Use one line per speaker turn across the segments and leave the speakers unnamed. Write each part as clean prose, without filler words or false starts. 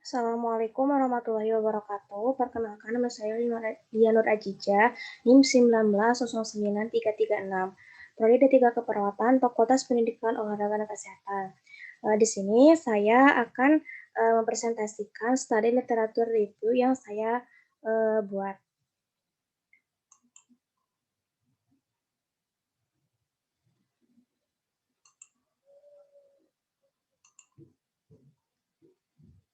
Assalamualaikum warahmatullahi wabarakatuh. Perkenalkan, nama saya Dianur Ajija, NIM 19009336. Prodi D3 Keperawatan, Fakultas Pendidikan Olahraga dan Kesehatan. Di sini saya akan mempresentasikan studi literatur review yang saya buat.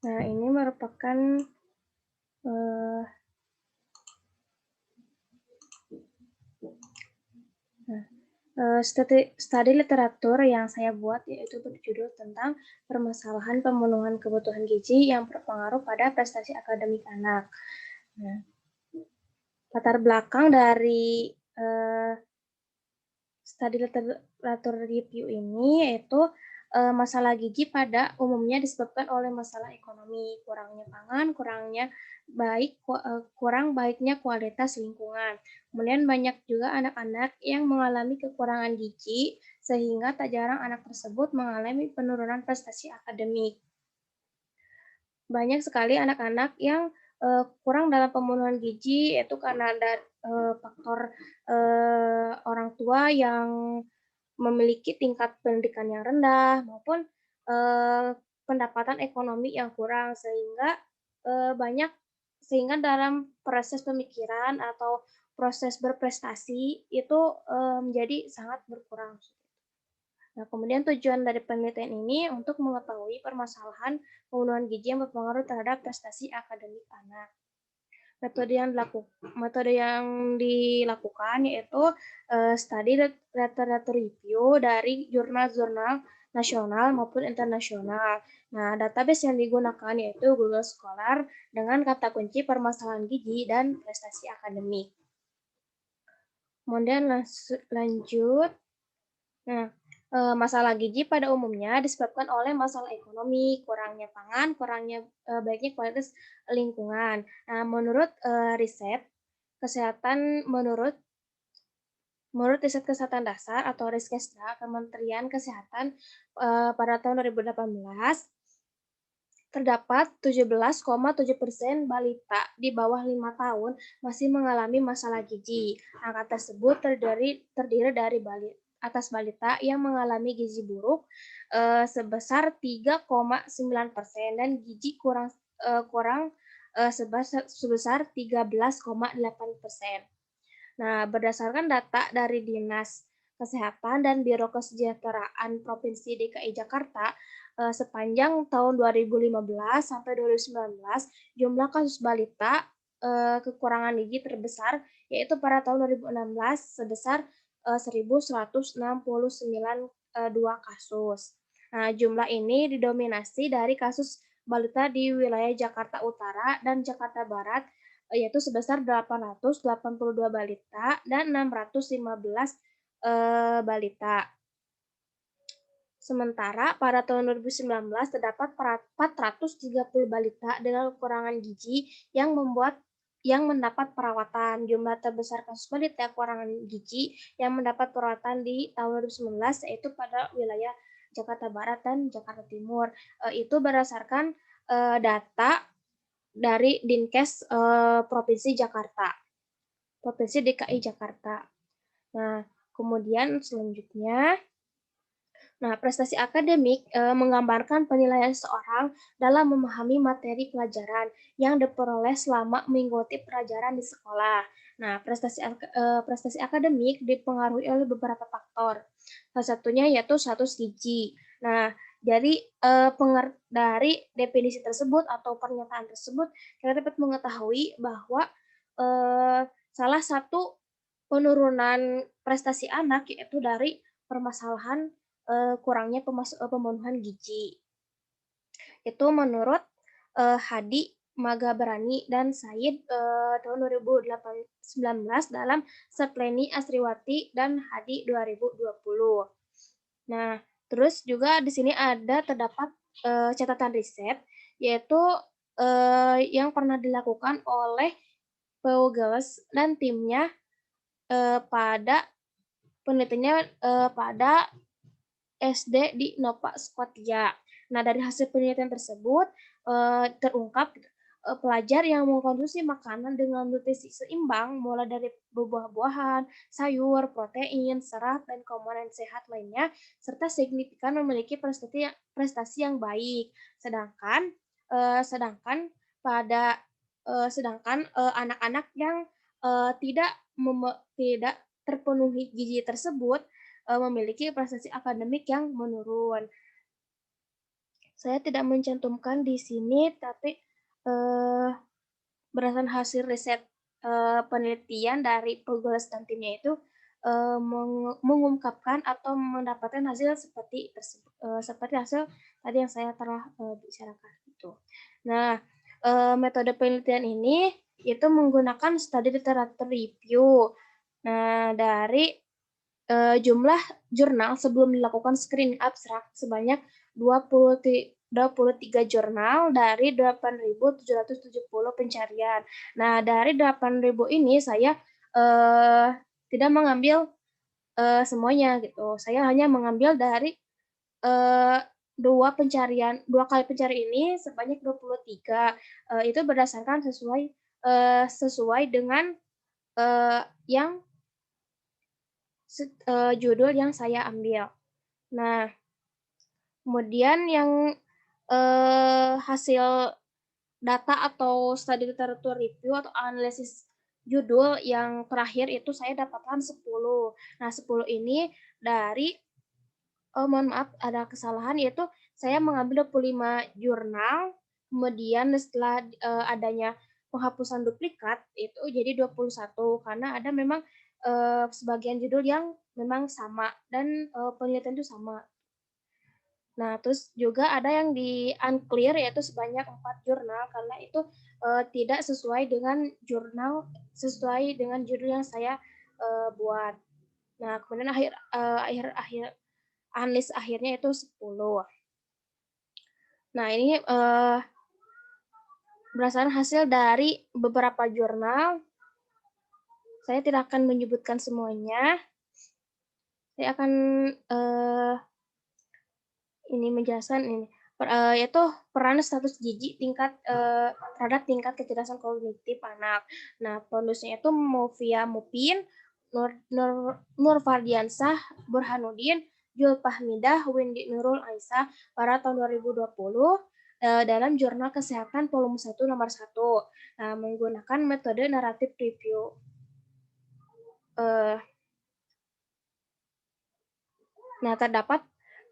Nah, ini merupakan studi literatur yang saya buat yaitu berjudul tentang permasalahan pemenuhan kebutuhan gizi yang berpengaruh pada prestasi akademik anak. Nah, latar belakang dari studi literatur review ini yaitu masalah gizi pada umumnya disebabkan oleh masalah ekonomi, kurangnya pangan, kurang baiknya kualitas lingkungan. Kemudian banyak juga anak-anak yang mengalami kekurangan gizi sehingga tak jarang anak tersebut mengalami penurunan prestasi akademik. Banyak sekali anak-anak yang kurang dalam pemenuhan gizi yaitu karena ada faktor orang tua yang memiliki tingkat pendidikan yang rendah maupun pendapatan ekonomi yang kurang sehingga dalam proses pemikiran atau proses berprestasi itu menjadi sangat berkurang. Nah, kemudian tujuan dari penelitian ini untuk mengetahui permasalahan pemenuhan gizi yang berpengaruh terhadap prestasi akademik anak. Metode yang dilakukan yaitu studi literatur review dari jurnal-jurnal nasional maupun internasional. Nah, database yang digunakan yaitu Google Scholar dengan kata kunci permasalahan gizi dan prestasi akademik. Kemudian lanjut. Nah, masalah gizi pada umumnya disebabkan oleh masalah ekonomi, kurangnya pangan, kurangnya baiknya kualitas lingkungan. Nah, menurut riset kesehatan, menurut riset kesehatan dasar atau Riskesda Kementerian Kesehatan pada tahun 2018 terdapat 17,7% balita di bawah 5 tahun masih mengalami masalah gizi. Angka tersebut terdiri dari balita yang mengalami gizi buruk sebesar 3,9% dan gizi kurang sebesar 13,8%. Nah, berdasarkan data dari Dinas Kesehatan dan Biro Kesejahteraan Provinsi DKI Jakarta, sepanjang tahun 2015 sampai 2019, jumlah kasus balita kekurangan gizi terbesar yaitu pada tahun 2016 sebesar 1.169 kasus. Nah, jumlah ini didominasi dari kasus balita di wilayah Jakarta Utara dan Jakarta Barat yaitu sebesar 882 balita dan 615 balita. Sementara pada tahun 2019 terdapat 430 balita dengan kekurangan gizi yang mendapat perawatan. Jumlah terbesar kasus balita kekurangan gizi yang mendapat perawatan di tahun 2019 yaitu pada wilayah Jakarta Barat dan Jakarta Timur. Itu berdasarkan data dari Dinkes Provinsi DKI Jakarta. Nah, kemudian selanjutnya, prestasi akademik menggambarkan penilaian seseorang dalam memahami materi pelajaran yang diperoleh selama mengikuti pelajaran di sekolah. Nah, prestasi akademik dipengaruhi oleh beberapa faktor. Salah satunya yaitu status gizi. Nah, dari definisi tersebut atau pernyataan tersebut, kita dapat mengetahui bahwa salah satu penurunan prestasi anak yaitu dari permasalahan kurangnya pemenuhan gizi. Itu menurut Hadi Magabrani dan Said tahun 2019 dalam Sepleni Asriwati dan Hadi 2020. Nah, terus juga di sini terdapat catatan riset yaitu yang pernah dilakukan oleh Peugels dan timnya pada penelitiannya pada SD di Nova Scotia. Nah, dari hasil penelitian tersebut terungkap pelajar yang mengkonsumsi makanan dengan nutrisi seimbang, mulai dari buah-buahan, sayur, protein, serat, dan komponen sehat lainnya, serta signifikan memiliki prestasi yang baik. Sedangkan pada anak-anak yang tidak terpenuhi gizi tersebut memiliki prestasi akademik yang menurun. Saya tidak mencantumkan di sini, tapi eh, berdasarkan hasil riset penelitian dari pegulas dan timnya itu mengungkapkan atau mendapatkan hasil seperti hasil tadi yang saya telah bicarakan itu. Nah, metode penelitian ini itu menggunakan study literature review. Nah, dari jumlah jurnal sebelum dilakukan screening abstrak sebanyak 23 jurnal dari 8.770 pencarian. Nah, dari 8.000 ini saya tidak mengambil semuanya gitu. Saya hanya mengambil dari dua kali pencarian ini sebanyak 23. Itu berdasarkan sesuai dengan yang judul yang saya ambil. Nah, kemudian yang hasil data atau study literature review atau analisis judul yang terakhir itu saya dapatkan 10. Nah, 10 ini dari mohon maaf ada kesalahan, yaitu saya mengambil 25 jurnal, kemudian setelah adanya penghapusan duplikat itu jadi 21 karena ada memang sebagian judul yang memang sama dan penelitian itu sama. Nah, terus juga ada yang di unclear yaitu sebanyak 4 jurnal karena itu tidak sesuai dengan judul yang saya buat. Nah, kemudian akhir analis akhirnya itu 10. Nah, ini berdasarkan hasil dari beberapa jurnal. Saya tidak akan menyebutkan semuanya. Saya akan ini menjelaskan ini yaitu peran status gizi terhadap tingkat kecerdasan kognitif anak. Nah, penulisnya itu Movia Mupin, Nur Fardiansah, Burhanuddin, Jul Fahmidah, Windy Nurul Aisyah pada tahun 2020 dalam Jurnal Kesehatan Volume 1 nomor 1 menggunakan metode naratif review. Nah,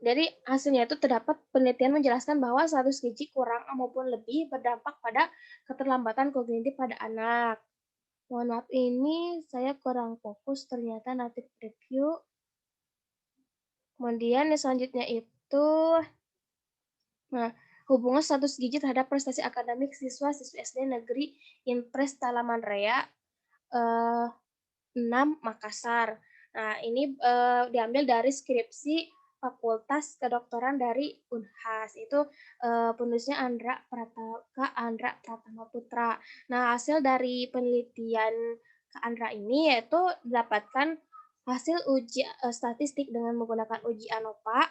dari hasilnya itu terdapat penelitian menjelaskan bahwa status gizi kurang maupun lebih berdampak pada keterlambatan kognitif pada anak. Mohon maaf, ini saya kurang fokus ternyata native review. Kemudian yang selanjutnya itu, nah, hubungan status gizi terhadap prestasi akademik siswa-siswi SD Negeri Impres Talaman Raya 6 Makassar. Nah, ini diambil dari skripsi Fakultas Kedokteran dari Unhas. Itu penulisnya Andra Pratama Putra. Nah, hasil dari penelitian Kak Andra ini yaitu didapatkan hasil uji statistik dengan menggunakan uji ANOVA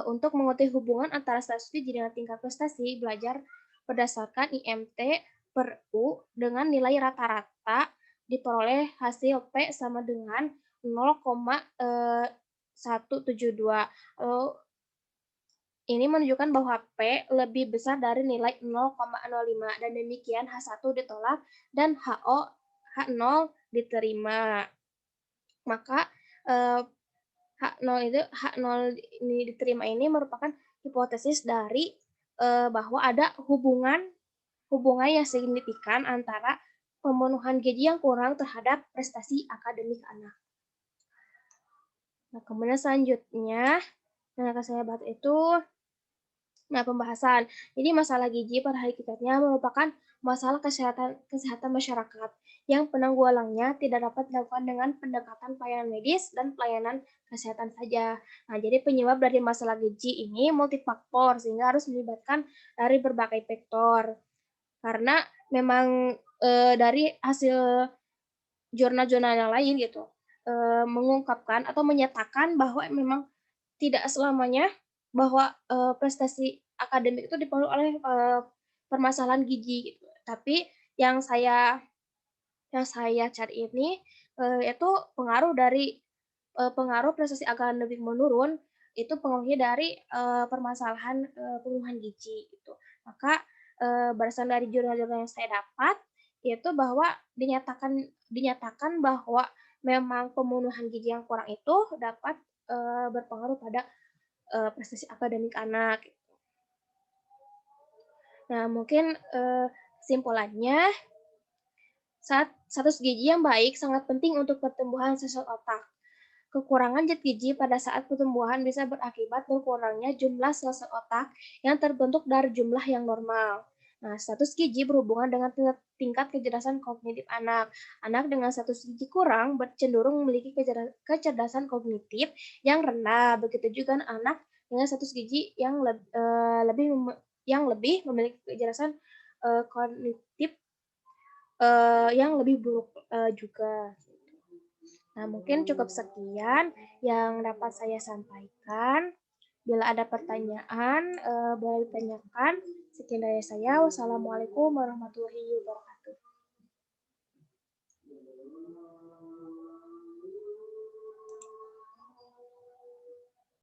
untuk mengetahui hubungan antara status gizi dengan tingkat prestasi belajar berdasarkan IMT per U dengan nilai rata-rata diperoleh hasil P sama dengan 0,172. Ini menunjukkan bahwa P lebih besar dari nilai 0,05 dan demikian H1 ditolak dan H0 diterima. Maka H0 ini diterima ini merupakan hipotesis dari bahwa ada hubungan yang signifikan antara pemenuhan gizi yang kurang terhadap prestasi akademik anak. Nah, kemudian selanjutnya yang akan saya bahas itu pembahasan. Jadi masalah gizi pada hakikatnya merupakan masalah kesehatan masyarakat yang penanggulangannya tidak dapat dilakukan dengan pendekatan pelayanan medis dan pelayanan kesehatan saja. Nah, jadi penyebab dari masalah gizi ini multifaktor sehingga harus melibatkan dari berbagai faktor. Karena memang dari hasil jurnal-jurnal yang lain gitu mengungkapkan atau menyatakan bahwa memang tidak selamanya bahwa prestasi akademik itu dipengaruhi oleh, permasalahan gizi gitu. Tapi yang saya cari ini, itu pengaruh prestasi akademik menurun, itu pengaruhnya dari, permasalahan, pemenuhan gizi gitu. Maka, berdasarkan dari jurnal-jurnal yang saya dapat, itu bahwa dinyatakan dinyatakan bahwa memang pemenuhan gizi yang kurang itu dapat, berpengaruh pada, prestasi akademik anak. Nah mungkin, kesimpulannya, status gizi yang baik sangat penting untuk pertumbuhan sel otak. Kekurangan zat gizi pada saat pertumbuhan bisa berakibat berkurangnya jumlah sel-sel otak yang terbentuk dari jumlah yang normal. Nah, status gizi berhubungan dengan tingkat kecerdasan kognitif anak. Anak dengan status gizi kurang cenderung memiliki kecerdasan kognitif yang rendah. Begitu juga anak dengan status gizi yang lebih memiliki kecerdasan kognitif yang lebih buruk juga. Nah, mungkin cukup sekian yang dapat saya sampaikan. Bila ada pertanyaan, boleh ditanyakan. Sekian dari saya. Wassalamualaikum warahmatullahi wabarakatuh.